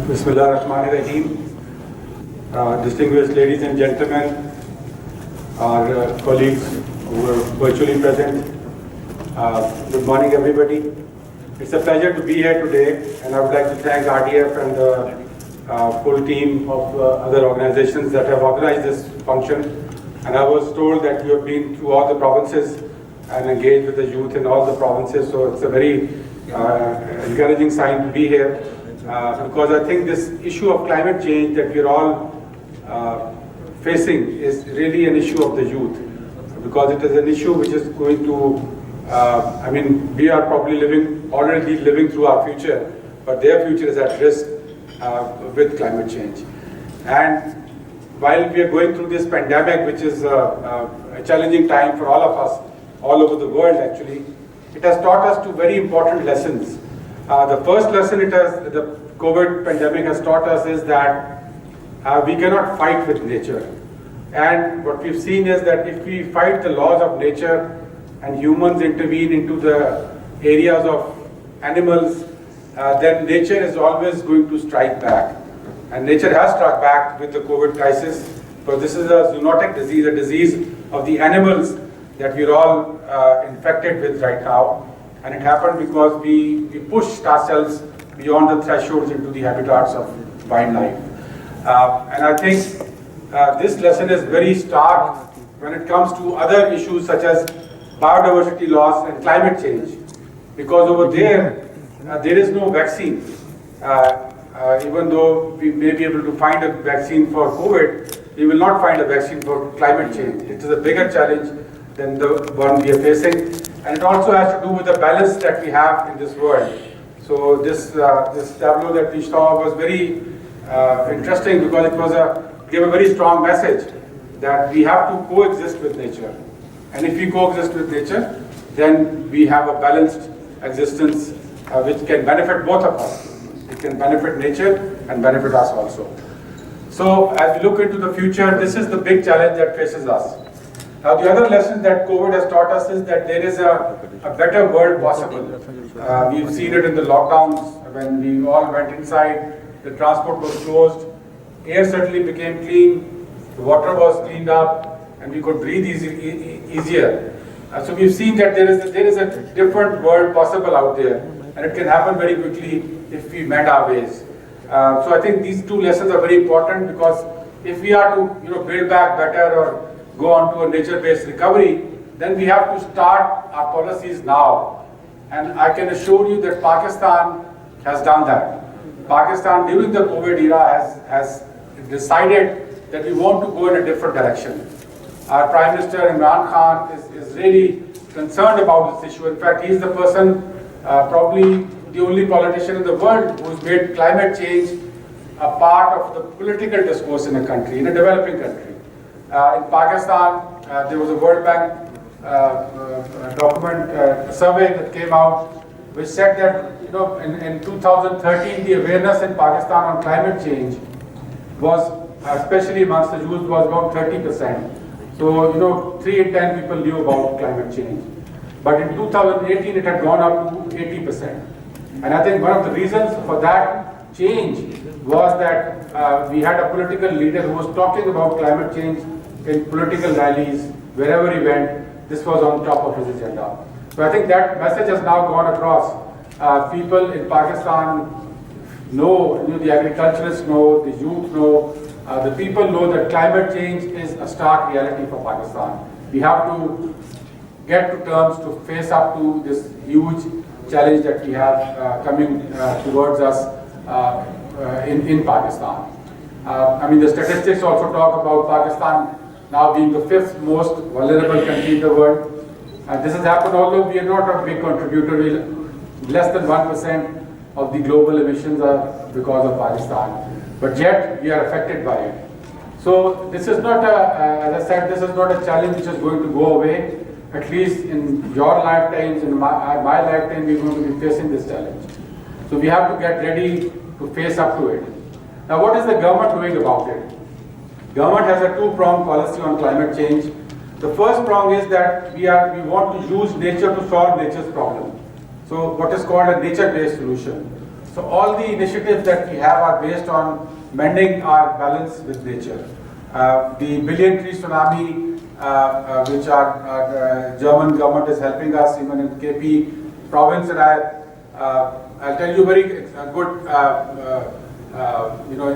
Bismillahirrahmanirrahim. Distinguished ladies and gentlemen, our colleagues who are virtually present, good morning everybody. It's a pleasure to be here today, and I would like to thank RDF and the full team of other organizations that have organized this function. And I was told that you have been through all the provinces and engaged with the youth in all the provinces, so it's a very encouraging sign to be here. Because I think this issue of climate change that we're all facing is really an issue of the youth, because it is an issue which is going to, we are probably already living through our future, but their future is at risk with climate change. And while we are going through this pandemic, which is a challenging time for all of us, all over the world actually, it has taught us two very important lessons. The first lesson the COVID pandemic has taught us is that we cannot fight with nature. And what we've seen is that if we fight the laws of nature and humans intervene into the areas of animals, then nature is always going to strike back. And nature has struck back with the COVID crisis, because this is a zoonotic disease, a disease of the animals that we're all infected with right now. And it happened because we pushed ourselves beyond the thresholds into the habitats of wildlife. And I think this lesson is very stark when it comes to other issues such as biodiversity loss and climate change. Because over there, there is no vaccine. Even though we may be able to find a vaccine for COVID, we will not find a vaccine for climate change. It is a bigger challenge than the one we are facing. And it also has to do with the balance that we have in this world. So this tableau that we saw was very interesting, because it gave a very strong message that we have to coexist with nature. And if we coexist with nature, then we have a balanced existence which can benefit both of us. It can benefit nature and benefit us also. So as we look into the future, this is the big challenge that faces us. Now, the other lesson that COVID has taught us is that there is a better world possible. We've seen it in the lockdowns when we all went inside, the transport was closed, air certainly became clean, the water was cleaned up, and we could breathe easier. So we've seen that there is a different world possible out there, and it can happen very quickly if we mend our ways. So I think these two lessons are very important, because if we are to build back better or go on to a nature-based recovery, then we have to start our policies now. And I can assure you that Pakistan has done that. Pakistan during the COVID era has decided that we want to go in a different direction. Our Prime Minister Imran Khan is really concerned about this issue. In fact, he is the person, probably the only politician in the world who's made climate change a part of the political discourse in a country, in a developing country. In Pakistan, there was a World Bank survey that came out, which said that in 2013 the awareness in Pakistan on climate change was, especially amongst the youth, was about 30%. So 3 in 10 people knew about climate change. But in 2018 it had gone up to 80%. And I think one of the reasons for that change was that we had a political leader who was talking about climate change in political rallies, wherever he went. This was on top of his agenda. So I think that message has now gone across. People in Pakistan know, the agriculturists know, the youth know, the people know that climate change is a stark reality for Pakistan. We have to get to terms to face up to this huge challenge that we have coming towards us in Pakistan. The statistics also talk about Pakistan now being the 5th most vulnerable country in the world. And this has happened although we are not a big contributor. Less than 1% of the global emissions are because of Pakistan. But yet we are affected by it. So this is not as I said, this is not a challenge which is going to go away. At least in your lifetimes, in my lifetime, we're going to be facing this challenge. So we have to get ready to face up to it. Now, what is the government doing about it? Government has a two-pronged policy on climate change. The first prong is that we want to use nature to solve nature's problem. So what is called a nature-based solution. So all the initiatives that we have are based on mending our balance with nature. The billion tree tsunami, which our German government is helping us, even in KP province, and I'll tell you a very good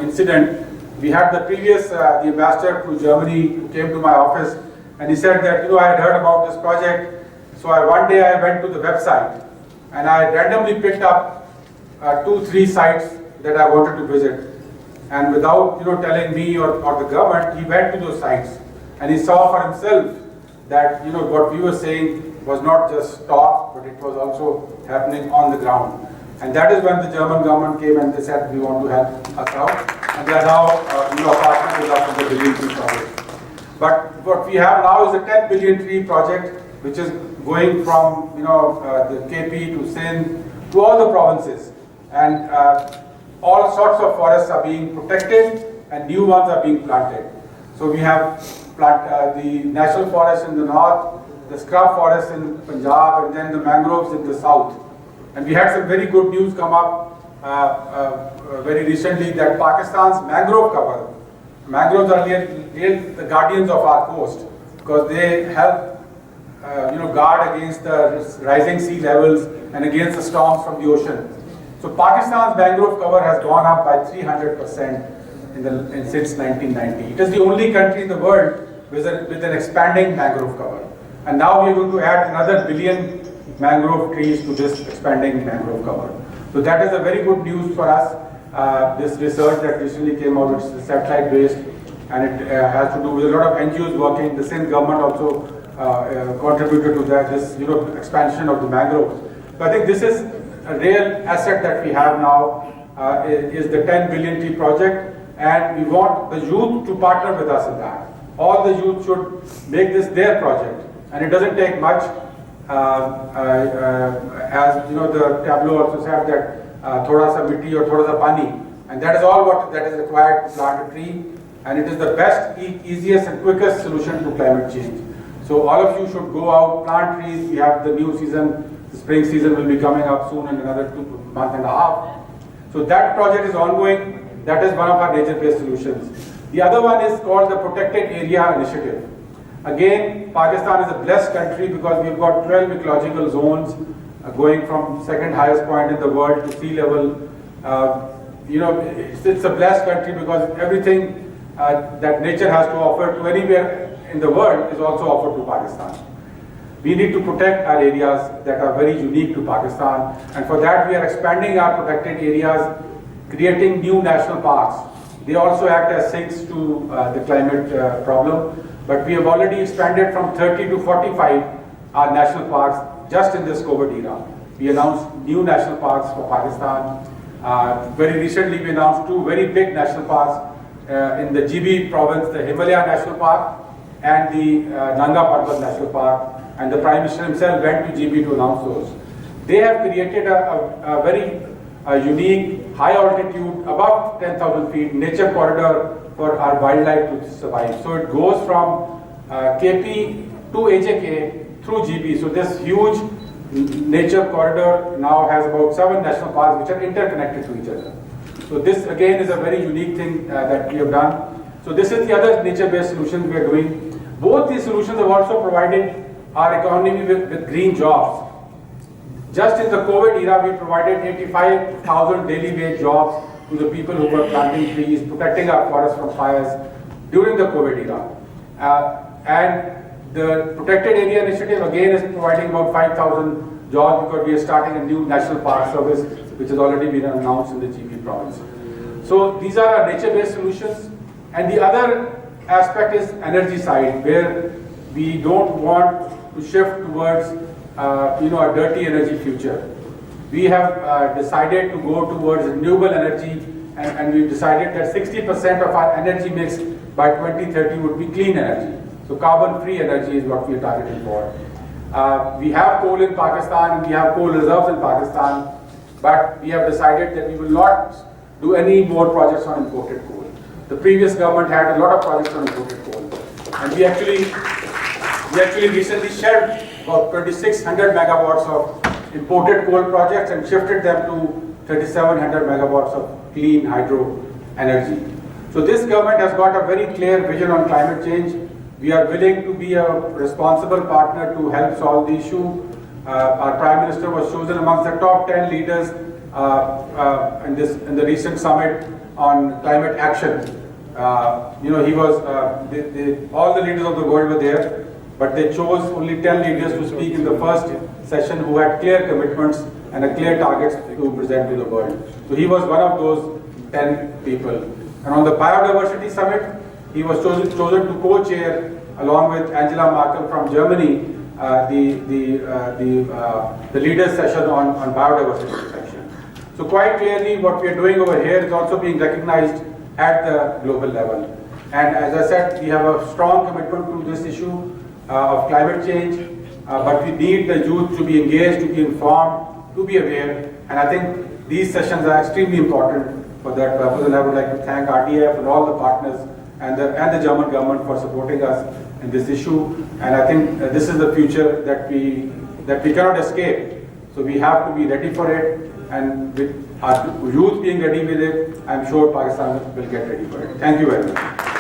incident. We had the previous the ambassador to Germany who came to my office, and he said that I had heard about this project. So one day I went to the website and I randomly picked up 2-3 sites that I wanted to visit. And without telling me or the government, he went to those sites and he saw for himself that what we were saying was not just talk, but it was also happening on the ground. And that is when the German government came and they said, we want to help us out. And they are now partners with us in the billion tree project. But what we have now is a 10 billion tree project, which is going from the KP to Sindh to all the provinces, and all sorts of forests are being protected and new ones are being planted. So we have the national forest in the north, the scrub forest in Punjab, and then the mangroves in the south. And we had some very good news come up very recently that Pakistan's mangrove cover, mangroves are the guardians of our coast, because they help guard against the rising sea levels and against the storms from the ocean. So Pakistan's mangrove cover has gone up by 300% since 1990. It is the only country in the world with an expanding mangrove cover. And now we are going to add another billion mangrove trees to this expanding mangrove cover. So that is a very good news for us. This research that recently came out, it's satellite based, and it has to do with a lot of NGOs working. The Sindh government also contributed to that, this expansion of the mangroves. So I think this is a real asset that we have now, is the 10 billion tree project, and we want the youth to partner with us in that. All the youth should make this their project, and it doesn't take much. As the tableau also said that thoda sa mitti or thoda sa pani, and that is all what that is required to plant a tree, and it is the best, easiest and quickest solution to climate change. So all of you should go out, plant trees. We have the new season, the spring season will be coming up soon in another 2 months and a half. So that project is ongoing. That is one of our nature-based solutions. The other one is called the Protected Area Initiative. Again, Pakistan is a blessed country because we've got 12 ecological zones going from second highest point in the world to sea level. It's a blessed country because everything that nature has to offer to anywhere in the world is also offered to Pakistan. We need to protect our areas that are very unique to Pakistan, and for that we are expanding our protected areas, creating new national parks. They also act as sinks to the climate problem, but we have already expanded from 30 to 45 our national parks just in this COVID era. We announced new national parks for Pakistan. Very recently we announced 2 very big national parks in the GB province, the Himalaya National Park and the Nanga Parbat National Park, and the Prime Minister himself went to GB to announce those. They have created a very unique, high altitude, above 10,000 feet nature corridor for our wildlife to survive. So it goes from KP to AJK through GB. So this huge nature corridor now has about 7 national parks which are interconnected to each other. So this again is a very unique thing that we have done. So this is the other nature-based solution we are doing. Both these solutions have also provided our economy with green jobs. Just in the COVID era, we provided 85,000 daily wage jobs to the people who were planting trees, protecting our forests from fires during the COVID era. And the Protected Area Initiative again is providing about 5,000 jobs because we are starting a new national park service which has already been announced in the GB province. So these are our nature-based solutions. And the other aspect is energy side, where we don't want to shift towards a dirty energy future. We have decided to go towards renewable energy, and we've decided that 60% of our energy mix by 2030 would be clean energy. So carbon-free energy is what we are targeting for. We have coal in Pakistan, and we have coal reserves in Pakistan, but we have decided that we will not do any more projects on imported coal. The previous government had a lot of projects on imported coal, and we actually recently shelved about 2,600 megawatts of imported coal projects and shifted them to 3,700 megawatts of clean hydro energy. So this government has got a very clear vision on climate change. We are willing to be a responsible partner to help solve the issue. Our Prime Minister was chosen amongst the top 10 leaders in the recent summit on climate action. He was all the leaders of the world were there, but they chose only 10 leaders to speak in the first session who had clear commitments and a clear targets to present to the world. So he was one of those 10 people. And on the biodiversity summit, he was chosen to co-chair along with Angela Merkel from Germany the leaders session on biodiversity protection. So quite clearly, what we are doing over here is also being recognized at the global level. And as I said, we have a strong commitment to this issue of climate change, but we need the youth to be engaged, to be informed, to be aware. And I think these sessions are extremely important for that purpose. And I would like to thank RTF and all the partners and the German government for supporting us in this issue. And I think this is the future that we cannot escape. So we have to be ready for it. And with our youth being ready with it, I'm sure Pakistan will get ready for it. Thank you very much.